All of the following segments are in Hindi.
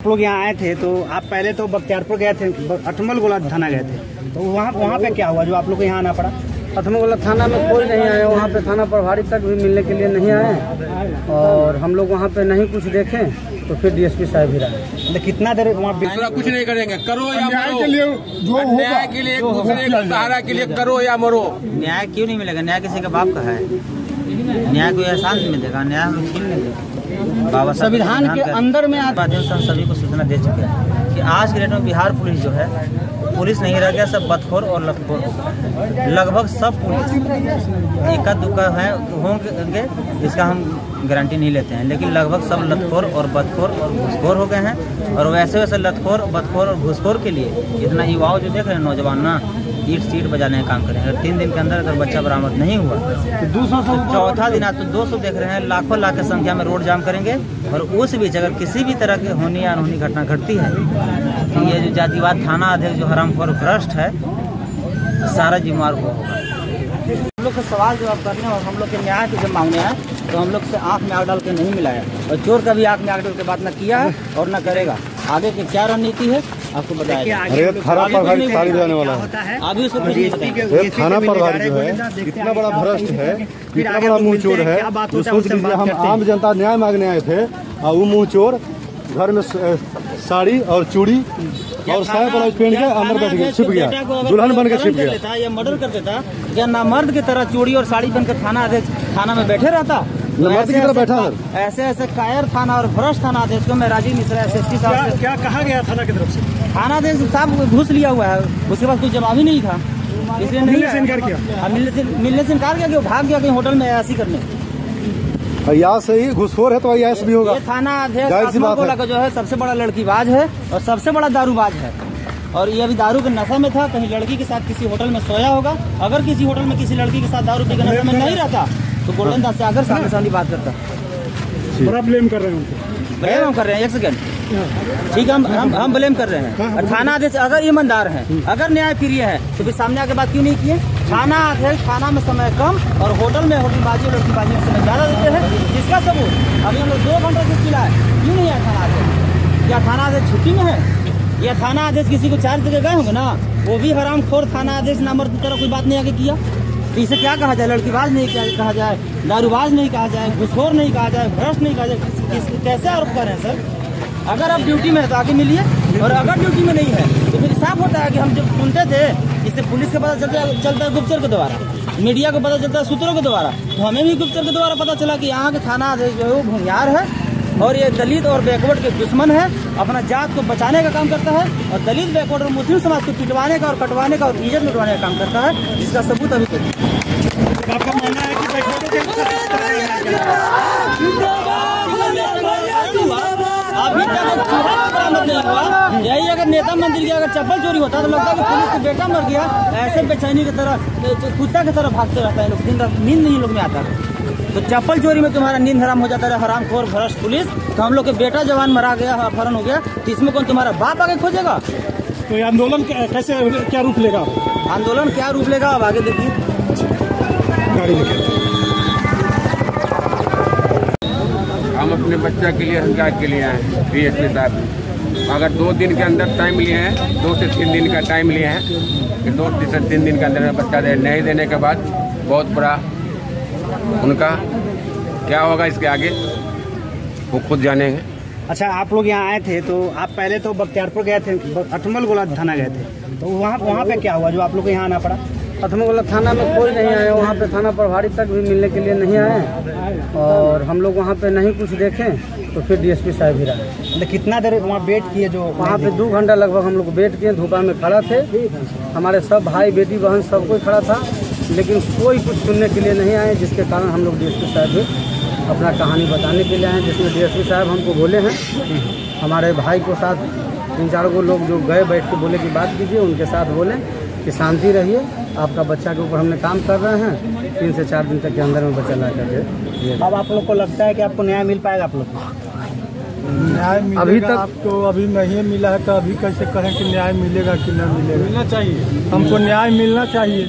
आप लोग यहाँ आए थे तो आप पहले तो बख्तियारपुर गए थे, अठमलगोला थाना गए थे, तो वहाँ पे क्या हुआ जो आप लोग को यहाँ आना पड़ा? अठमलगोला थाना में कोई नहीं आया, वहाँ पे थाना प्रभारी तक भी मिलने के लिए नहीं आए और हम लोग वहाँ पे नहीं कुछ देखे तो फिर डीएसपी साहब भी रहे। कितना देर वहाँ कुछ नहीं करेंगे, करो या मरो। के लिए जो न्याय के लिए, एक दूसरे के सहारा के लिए करो या मरो। न्याय क्यों नहीं मिलेगा? न्याय किसी का बाप का है? न्याय कोई एहसान नहीं मिलेगा, न्याय हम लोग छीन लेंगे। बाबा संविधान के अंदर में माध्यम से हम सभी को सूचना दे चुके हैं कि आज के डेट में बिहार पुलिस जो है, पुलिस नहीं रह गया, सब बदखोर और लतखोर हो गया। लगभग सब पुलिस इक्का दुक्का है होंगे, इसका हम गारंटी नहीं लेते हैं, लेकिन लगभग सब लतखोर और बदखोर और घूसखोर हो गए हैं। और वैसे वैसे लतखोर, बदखोर और घूसखोर के लिए इतना युवाओं जो देख रहे हैं नौजवान ना, ईट सीट बजाने का काम करें। अगर 3 दिन के अंदर अगर बच्चा बरामद नहीं हुआ तो 200 तो चौथा दिन आज तो 200 देख रहे हैं, लाखों लाख की संख्या में रोड जाम करेंगे। और उस बीच अगर किसी भी तरह की होनी या अनहोनी घटना घटती है तो ये जो जातिवाद थाना अध्यक्ष जो हरामखोर भ्रष्ट है, सारा जिम्मेवार होगा। हम लोग का सवाल जवाब करने और हम लोग के न्याय के जब मांगने हैं तो हम लोग से आँख में आग डाल के नहीं मिलाया, और चोर का भी आँख में आग डाल के बात न किया है और न करेगा। आगे की क्या रणनीति है आपको बताया। थाना प्रभारी खाली जाने वाला है, अभी उसको थाना प्रभारी जो है इतना बड़ा भ्रष्ट है, इतना बड़ा मुँह चोर है। जो सोच लीजिए हम आम जनता न्याय मांगने आए थे और वो मुँह चोर घर में साड़ी और चूड़ी और साया ब्लाउज पहन के अंदर बैठ गया, छिप गया, दुल्हन बन के छिप गया। या मर्डर कर देता या नामर्द की तरह चूड़ी और साड़ी पहनकर थाना में बैठे रहता, मर्द की तरह बैठा सर। ऐसे ऐसे कायर थाना और भ्रष्ट थाना अध्यक्ष को मैं राजीव मिश्रा SSP साहब से क्या कहा गया थाना की तरफ से? थाना अध्यक्ष साहब घूस लिया हुआ है, उसके बाद कोई जवाब ही नहीं था, इसलिए मिलने से इनकार किया। मिलने से इनकार किया कि वो भाग गया कहीं होटल में ऐसी करने। यहाँ से ही घुसखोर है तो ऐस भी होगा। ये थाना अध्यक्ष का जो है सबसे बड़ा लड़कीबाज है और सबसे बड़ा दारूबाज है। और ये अभी दारू के नशा में था, कहीं लड़की के साथ किसी होटल में सोया होगा। अगर किसी होटल में किसी लड़की के साथ दारू पी के नशा में नहीं रहता तो गोल्डन दास से अगर सामने सामने बात करता। बड़ा ब्लेम कर रहे हैं उनको, ब्लेम हम कर रहे हैं। 1 सेकंड, ठीक है, हम ब्लेम कर रहे हैं। थाना अध्यक्ष अगर ईमानदार है, अगर न्याय प्रिय है तो फिर सामने आके बात क्यों नहीं किए? थाना अध्यक्ष थाना में समय कम और होटल में होटलबाजी और लड़कीबाजी में समय ज्यादा देते हैं। जिसका सबूत अभी हम लोग 2 घंटे से चिल्ला है, क्यों नहीं है थाना अध्यक्ष? क्या थाना अध्यक्ष छुट्टी में है? या थाना अध्यक्ष किसी को चार्ज देके गए होंगे ना, वो भी हरामखोर थाना अध्यक्ष नामर्द की तरह कोई बात नहीं आगे किया। तो इसे क्या कहा जाए? लड़कीबाज नहीं कहा जाए, दारूबाज नहीं कहा जाए, घुसखोर नहीं कहा जाए, भ्रष्ट नहीं कहा जाए। कैसे आरोप कर रहे हैं सर? अगर आप ड्यूटी में है तो आगे मिलिए, और अगर ड्यूटी में नहीं है तो फिर साफ होता है कि हम जब सुनते थे इससे पुलिस के पता चलता है गुप्तचर के द्वारा, मीडिया को पता चलता है सूत्रों के द्वारा, तो हमें भी गुप्तचर के द्वारा पता चला कि यहाँ के थाना जो है वो भूमियार है और ये दलित और बैकवर्ड के दुश्मन है, अपना जात को बचाने का काम करता है और दलित, बैकवर्ड और मुस्लिम समाज को पिटवाने का और कटवाने का और इज्जत लुटवाने का काम करता है, जिसका सबूत अभी तक। आपका मानना है कि अभी तक चूहा बरामद नहीं हुआ। यही अगर नेता मंत्री की अगर चप्पल चोरी होता तो लगता है कि पुलिस का बेटा मर गया, ऐसे बेचैनी की तरह कुत्ता की तरह भागते रहता है लोग, दिन रात नींद नहीं लोग में आता है। तो चप्पल चोरी में तुम्हारा नींद हराम हो जाता है, हरामखोर भ्रष्ट पुलिस। तो हम लोग के बेटा जवान मरा गया, अपहरण हो गया, तो इसमें कौन तुम्हारा बाप आगे खोजेगा? तो ये आंदोलन कैसे, क्या रूप लेगा? आंदोलन क्या रूप लेगा अब आगे देखिए। गाड़ी लेके हम अपने बच्चा के लिए न्याय के लिए आए हैं। DSP साहब अगर 2 दिन के अंदर टाइम लिए हैं, 2 से 3 दिन का टाइम लिए हैं कि 2 से 3 दिन के अंदर बच्चा नहीं देने के बाद बहुत बड़ा उनका क्या होगा इसके आगे वो खुद जानेंगे। अच्छा, आप लोग यहाँ आए थे तो आप पहले तो बख्तियारपुर गए थे, अठमलगोला थाना गए थे, तो वहाँ पे क्या हुआ जो आप लोग को यहाँ आना पड़ा? अठमलगोला थाना में कोई नहीं आया, वहाँ पे थाना प्रभारी तक भी मिलने के लिए नहीं आए और हम लोग वहाँ पे नहीं कुछ देखे तो फिर DSP साहब भी रहे। कितना देर वहाँ वेट किए? जो वहाँ पे 2 घंटा लगभग हम लोग वेट किए, धूपा में खड़ा थे, हमारे सब भाई बेटी बहन सब कोई खड़ा था, लेकिन कोई कुछ सुनने के लिए नहीं आए, जिसके कारण हम लोग DSP साहब भी अपना कहानी बताने के लिए आए, जिसमें DSP साहब हमको बोले हैं हमारे भाई को साथ 3-4 गो लोग जो गए बैठ के बोले कि बात कीजिए, उनके साथ बोले कि शांति रहिए, आपका बच्चा के ऊपर हमने काम कर रहे हैं, 3 से 4 दिन तक के अंदर में बच्चा ला करके। अब आप लोग को लगता है कि आपको न्याय मिल पाएगा? आप लोग को न्याय अभी तक आपको अभी नहीं मिला है तो अभी कैसे कहें कि न्याय मिलेगा कि नहीं मिलेगा? मिलना चाहिए, हमको न्याय मिलना चाहिए।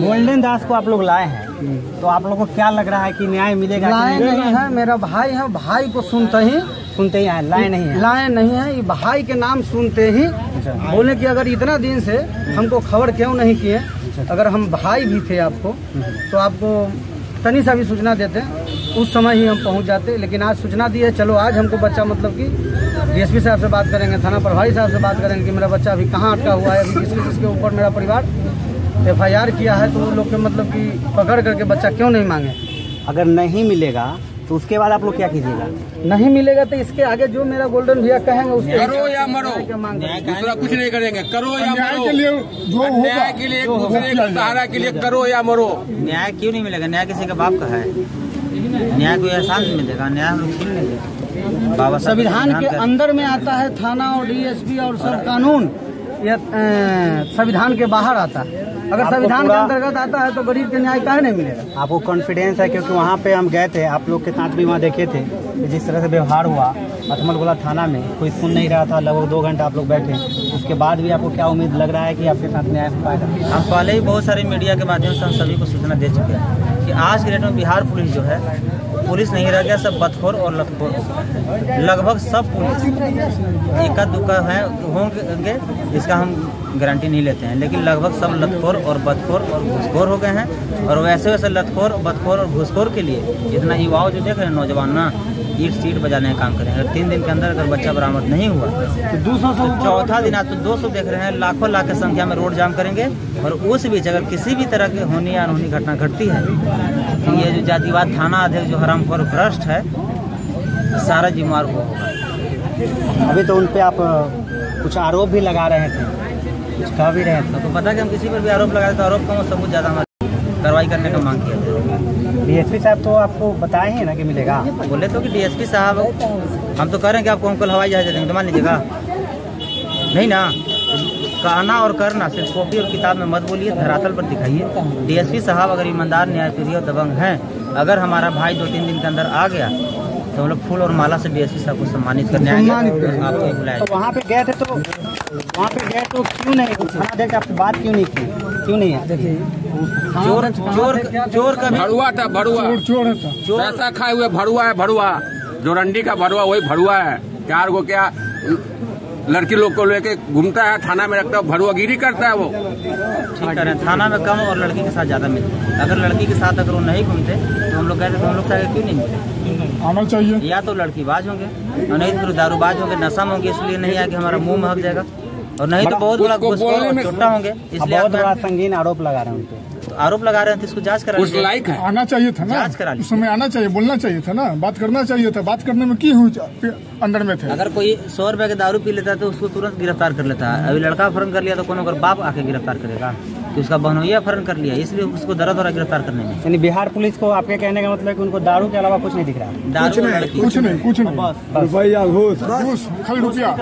गोल्डन दास को आप लोग लाए हैं, तो आप लोगों को क्या लग रहा है कि न्याय मिलेगा? नहीं है, मेरा भाई है, भाई को सुनते ही सुनते ही आए, लाए नहीं है? लाए नहीं है, ये भाई के नाम सुनते ही बोले कि अगर इतना दिन से हमको खबर क्यों नहीं किए, अगर हम भाई भी थे आपको तो आपको तनी सा भी सूचना देते, उस समय ही हम पहुंच जाते। लेकिन आज सूचना दी है, चलो आज हमको बच्चा मतलब कि डीएसपी साहब से बात करेंगे, थाना प्रभारी साहब से बात करेंगे कि मेरा बच्चा अभी कहाँ अटका हुआ है, अभी किसके ऊपर मेरा परिवार FIR किया है, तो वो लोग के मतलब कि पकड़ करके बच्चा क्यों नहीं मांगे। अगर नहीं मिलेगा तो उसके बाद आप लोग क्या कीजिएगा? नहीं मिलेगा तो इसके आगे जो मेरा गोल्डन भैया कहेंगे उसके करो या मरो, दूसरा कुछ नहीं करेंगे। करो या मरो, न्याय के लिए एक दूसरे के सहारा के लिए करो या मरो। न्याय क्यों नहीं मिलेगा? न्याय किसी का बाप का है, न्याय कोई एहसान नहीं मिलेगा, न्याय हम लोग क्यों मिलेगा? बाबा संविधान के अंदर में आता है थाना और DSP और सब कानून, ये संविधान के बाहर आता है। अगर संविधान के अंतर्गत आता है तो गरीब के न्याय काहे नहीं मिलेगा? आपको कॉन्फिडेंस है? क्योंकि वहाँ पे हम गए थे, आप लोग के साथ भी वहाँ देखे थे कि जिस तरह से व्यवहार हुआ अठमलगोला थाना में, कोई सुन नहीं रहा था, लगभग 2 घंटा आप लोग बैठे, उसके बाद भी आपको क्या उम्मीद लग रहा है कि आपके साथ न्याय हो पाएगा? हम पहले ही बहुत सारे मीडिया के माध्यम से हम सभी को सूचना दे चुके हैं कि आज के डेट में बिहार पुलिस जो है, पुलिस नहीं रह गया, सब बदखोर और लतखोर हो गया। लगभग सब पुलिस एका दुक्का है होंगे, इसका हम गारंटी नहीं लेते हैं, लेकिन लगभग सब लतखोर और बदखोर और घूसखोर हो गए हैं। और वैसे वैसे लतखोर, बदखोर और घूसखोर के लिए इतना युवाओं जो देख रहे हैं नौजवान ना, ईट सीट बजाने का काम करें। अगर 3 दिन के अंदर अगर बच्चा बरामद नहीं हुआ तो 200 तो चौथा दिन आज तो 200 देख रहे हैं, लाखों लाख की संख्या में रोड जाम करेंगे। और उस बीच अगर किसी भी तरह की होनी या अनहोनी घटना घटती है तो ये जो जातिवाद थाना अध्यक्ष जो हरामखोर भ्रष्ट है, सारा जिम्मेवार वो होगा। अभी तो उन पे आप कुछ आरोप भी लगा रहे थे, कुछ कह भी रहे थे, तो पता कि हम किसी पर भी आरोप लगाए तो आरोप का सबूत ज़्यादा हमारी कार्रवाई करने का मांग किया था। DSP साहब तो आपको बताए हैं ना कि मिलेगा? बोले तो कि DSP साहब, हम तो कह रहे हैं कि आपको हम कल हवाई जहाज दे देंगे, तो मान लीजिएगा नहीं ना। कहना और करना सिर्फ कॉपी और किताब में मत बोलिए, धरातल पर दिखाइए। DSP साहब अगर ईमानदार, न्यायप्रिय और दबंग हैं, अगर हमारा भाई 2-3 दिन के अंदर आ गया तो हम लोग फूल और माला से DSP साहब को सम्मानित करने आएंगे। आपको बुलाया तो वहाँ पे गए थे तो क्यों नहीं थाना देख आपसे बात क्यों नहीं की? क्यों नहीं है? देखिए चोर का भड़ुआ था, भड़ुआ पैसा खाए हुए भड़ुआ है, भड़ुआ जो रंडी का भड़ुआ वही भड़ुआ है। 4 गो क्या लड़की लोग को लेके घूमता है, थाना में रखता है, भड़ुआगिरी करता है वो। ठीक कर रहे हैं, थाना में कम और लड़की के साथ ज्यादा मिलते हैं। अगर लड़की के साथ अगर वो नहीं घूमते तो हम लोग कहते तो हम लोग से क्यों नहीं मिलते? आना चाहिए। या तो लड़कीबाज होंगे और नहीं तो दारूबाज होंगे, नशा में होंगे, इसलिए नहीं आया कि हमारा मुंह महक जाएगा। और नहीं तो बहुत बड़ा छोटा होंगे, इसलिए बहुत बड़ा संगीन आरोप लगा रहे हैं उनके। तो आरोप लगा रहे हैं तो इसको जांच करा लीजिए। लायक है, आना चाहिए था ना, जांच करा लीजिए। उस समय आना चाहिए, बोलना चाहिए था ना, बात करना चाहिए था। बात करने में की हुई अंदर में थे। अगर कोई 100 रुपए के दारू पी लेता है तो उसको तुरंत गिरफ्तार कर लेता है। अभी लड़का अपहरण कर लिया तो कौन अगर बाप आके गिरफ्तार करेगा? कि उसका बहनोइया अपहरण कर लिया, इसलिए उसको दर्द हो रहा गिरफ्तार करने में। यानी बिहार पुलिस को आपके कहने का मतलब कि उनको दारू के अलावा कुछ नहीं दिख रहा? दारू लड़की कुछ नहीं रुपया घूस खाली रुपया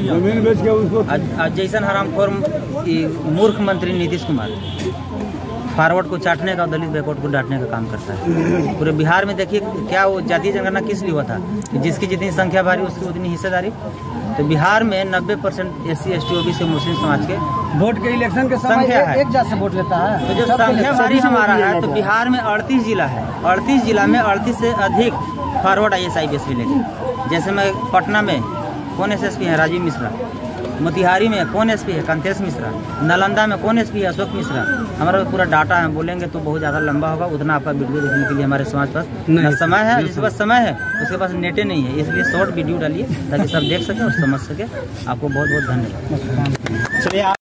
जमीन बेच के उसको। आज जैसन हरामखोर मूर्ख मंत्री नीतीश कुमार फॉरवर्ड को चाटने का और दलित बैकवर्ड को डांटने का काम करता है। पूरे बिहार में देखिए क्या वो जातीय जनगणना किस लिए हुआ था कि जिसकी जितनी संख्या भारी उसकी उतनी हिस्सेदारी। तो बिहार में 90% SC ST OBC मुस्लिम समाज के वोट के इलेक्शन के संख्या है, एक जात से वोट लेता है। तो जो संख्या भारी हमारा है, तो बिहार में 38 जिला है, 38 जिला में 38 से अधिक फॉरवर्ड IAS IPS मिलेंगे। जैसे मैं पटना में कौन SSP है? राजीव मिश्रा। मोतिहारी में कौन SP है? कांतेश मिश्रा। नालंदा में कौन SP है? अशोक मिश्रा। हमारा पूरा डाटा है, बोलेंगे तो बहुत ज़्यादा लंबा होगा, उतना आपका वीडियो देखने के लिए हमारे समाज पास न समय है। जिसके पास समय है उसके पास नेटे नहीं है, इसलिए शॉर्ट वीडियो डालिए ताकि सब देख सके और समझ सके। आपको बहुत बहुत धन्यवाद। चलिए।